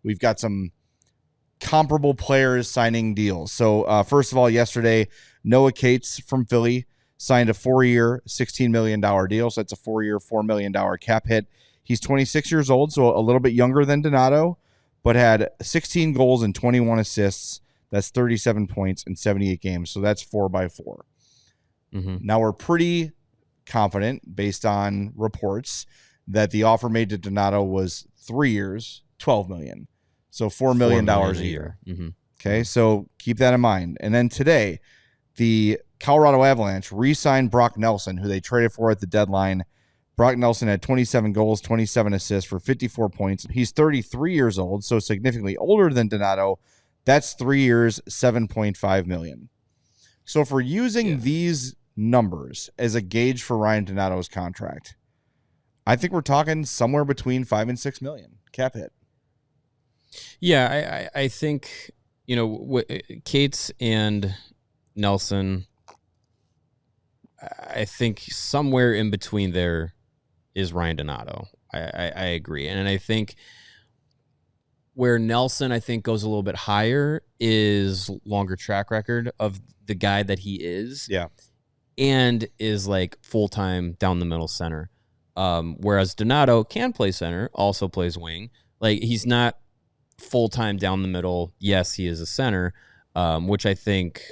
we've got some comparable players signing deals. So first of all, yesterday, Noah Cates from Philly signed a 4-year, $16 million deal. So that's a 4-year, $4 million cap hit. He's 26 years old, so a little bit younger than Donato, but had 16 goals and 21 assists. That's 37 points in 78 games. So that's 4x4. Now we're pretty confident, based on reports, that the offer made to Donato was 3 years, $12 million. So $4 million a year. Okay, so keep that in mind. And then today, the Colorado Avalanche re-signed Brock Nelson, who they traded for at the deadline. Brock Nelson had 27 goals, 27 assists for 54 points. He's 33 years old, so significantly older than Donato. That's 3 years, $7.5 million. So if we're using these numbers as a gauge for Ryan Donato's contract, I think we're talking somewhere between $5 and $6 million cap hit. Yeah, I think, Cates and Nelson, I think somewhere in between there is Ryan Donato. I agree. And I think where Nelson, I think, goes a little bit higher is longer track record of the guy that he is. Yeah. And is like full-time down the middle center. Whereas Donato can play center, also plays wing. Like, he's not full-time down the middle. Yes, he is a center, which I think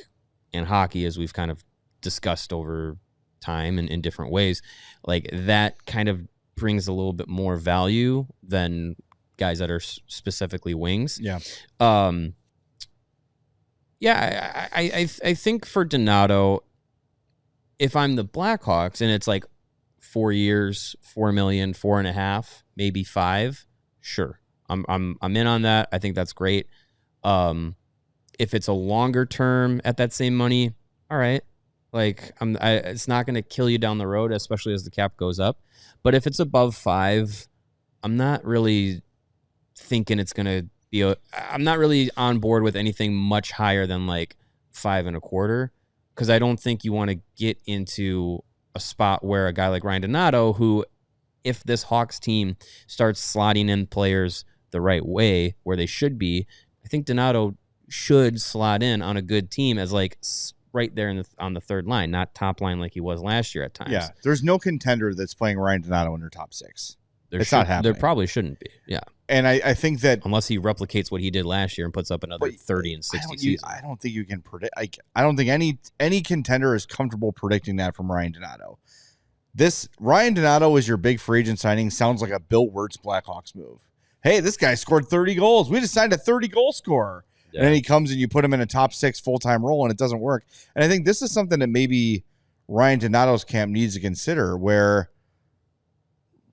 in hockey, as we've kind of discussed over time and in different ways, like that kind of brings a little bit more value than guys that are specifically wings. Yeah. I think for Donato, if I'm the Blackhawks and it's like 4 years, $4 million, 4.5, maybe 5, sure. I'm in on that. I think that's great. If it's a longer term at that same money, all right. Like, it's not going to kill you down the road, especially as the cap goes up. But if it's above 5, I'm not really thinking it's going to be I'm not really on board with anything much higher than like 5.25, because I don't think you want to get into a spot where a guy like Ryan Donato, who, if this Hawks team starts slotting in players the right way where they should be, I think Donato should slot in on a good team as like right there on the third line, not top line like he was last year at times. Yeah, there's no contender that's playing Ryan Donato in their top 6. It's not happening. There probably shouldn't be. Yeah, and I think that unless he replicates what he did last year and puts up another 30 and 60 seasons. I don't think you can predict. I don't think any contender is comfortable predicting that from Ryan Donato. This Ryan Donato is your big free agent signing. Sounds like a Bill Wirtz Blackhawks move. Hey, this guy scored 30 goals. We just signed a 30-goal scorer. Yeah. And then he comes and you put him in a top 6 full-time role and it doesn't work. And I think this is something that maybe Ryan Donato's camp needs to consider, where,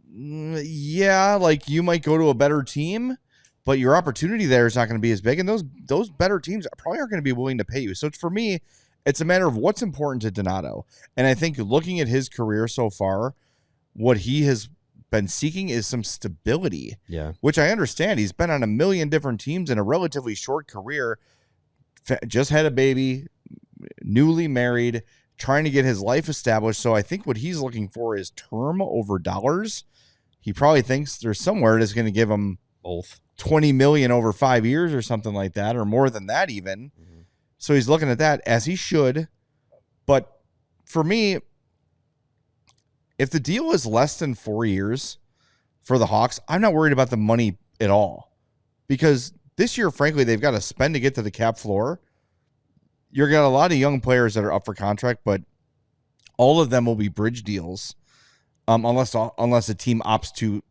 like, you might go to a better team, but your opportunity there is not going to be as big. And those better teams probably aren't going to be willing to pay you. So for me, it's a matter of what's important to Donato. And I think looking at his career so far, what he has been seeking is some stability. Yeah. Which I understand. He's been on a million different teams in a relatively short career, just had a baby, newly married, trying to get his life established. So I think what he's looking for is term over dollars. He probably thinks there's somewhere that's going to give him both $20 million over 5 years or something like that, or more than that even. Mm-hmm. So he's looking at that, as he should. But for me, if the deal is less than 4 years for the Hawks, I'm not worried about the money at all. Because this year, frankly, they've got to spend to get to the cap floor. You've got a lot of young players that are up for contract, but all of them will be bridge deals, unless a team opts to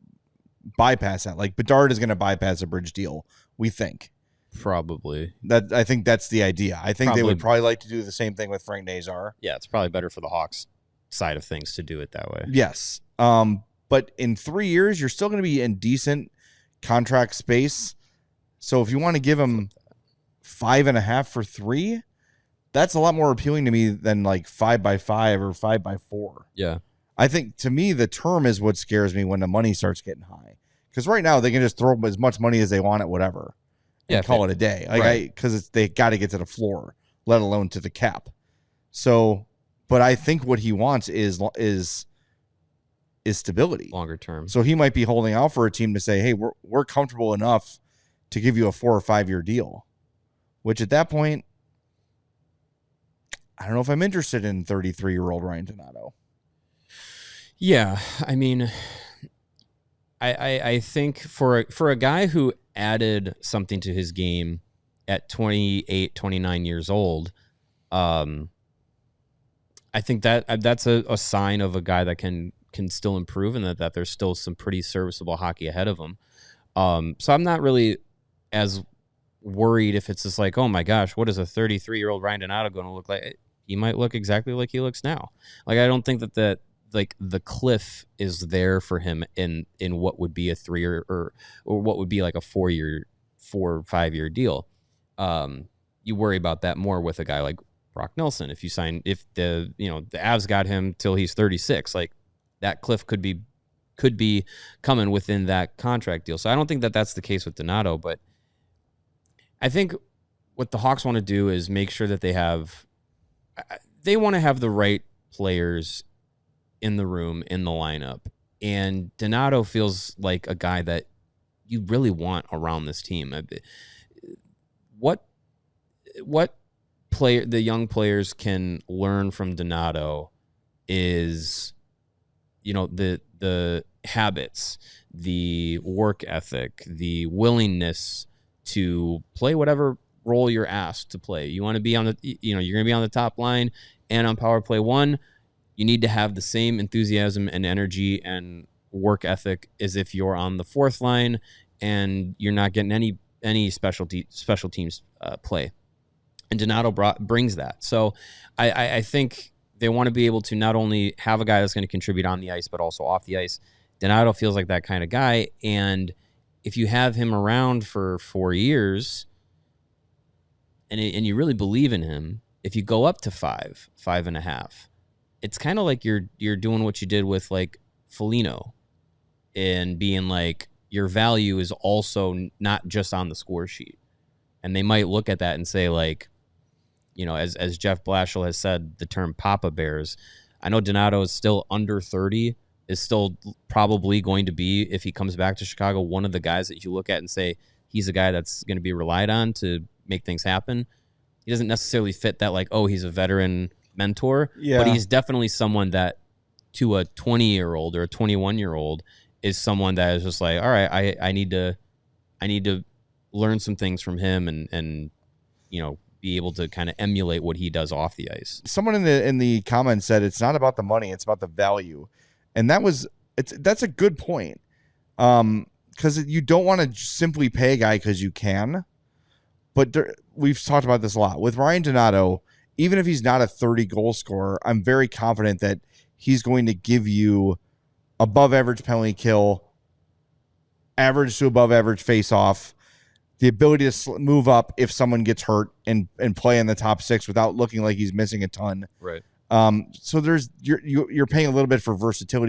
bypass that. Like, Bedard is going to bypass a bridge deal, we think. Probably. I think that's the idea. I think they would probably like to do the same thing with Frank Nazar. Yeah, it's probably better for the Hawks side of things to do it that way. Yes. But in 3 years, you're still going to be in decent contract space. So if you want to give him 5.5 for 3, that's a lot more appealing to me than like 5x5 or 5x4. Yeah. I think, to me, the term is what scares me when the money starts getting high. Because right now they can just throw as much money as they want at whatever and call it a day. Like, because they got to get to the floor, let alone to the cap. So, but I think what he wants is stability, longer term. So he might be holding out for a team to say, hey, we're comfortable enough to give you a 4 or 5 year deal, which at that point, I don't know if I'm interested in 33-year-old Ryan Donato. Yeah, I mean, I think for a guy who added something to his game at 28, 29 years old, I think that's a sign of a guy that can still improve, and that there's still some pretty serviceable hockey ahead of him. So I'm not really as worried if it's just like, oh my gosh, what is a 33-year-old Ryan Donato going to look like? He might look exactly like he looks now. Like, I don't think that like the cliff is there for him in what would be a 3 or what would be like a 4 or 5 year deal. You worry about that more with a guy like Brock Nelson. If the Avs got him till he's 36, like that cliff could be coming within that contract deal. So I don't think that that's the case with Donato, but I think what the Hawks want to do is make sure that they want to have the right players in the room, in the lineup. And Donato feels like a guy that you really want around this team. What the young players can learn from Donato is, the habits, the work ethic, the willingness to play whatever role you're asked to play. You want to be on you're going to be on the top line and on power play 1. You need to have the same enthusiasm and energy and work ethic as if you're on the 4th line and you're not getting any special teams play. And Donato brings that. So I think they want to be able to not only have a guy that's going to contribute on the ice, but also off the ice. Donato feels like that kind of guy. And if you have him around for 4 years and you really believe in him, if you go up to 5.5, it's kind of like you're doing what you did with like Foligno, and being like, your value is also not just on the score sheet. And they might look at that and say, like, as Jeff Blashill has said, the term Papa Bears. I know Donato is still under 30, is still probably going to be, if he comes back to Chicago, one of the guys that you look at and say he's a guy that's going to be relied on to make things happen. He doesn't necessarily fit that, like, oh, he's a veteran mentor, but he's definitely someone that, to a 20-year-old or a 21-year-old, is someone that is just like, all right, I need to learn some things from him and be able to kind of emulate what he does off the ice. Someone in the comments said it's not about the money, it's about the value. And that's a good point. Because you don't want to simply pay a guy because you can. But we've talked about this a lot. With Ryan Donato, even if he's not a 30-goal scorer, I'm very confident that he's going to give you above average penalty kill, average to above average face-off, the ability to move up if someone gets hurt and play in the top 6 without looking like he's missing a ton. Right. So you're paying a little bit for versatility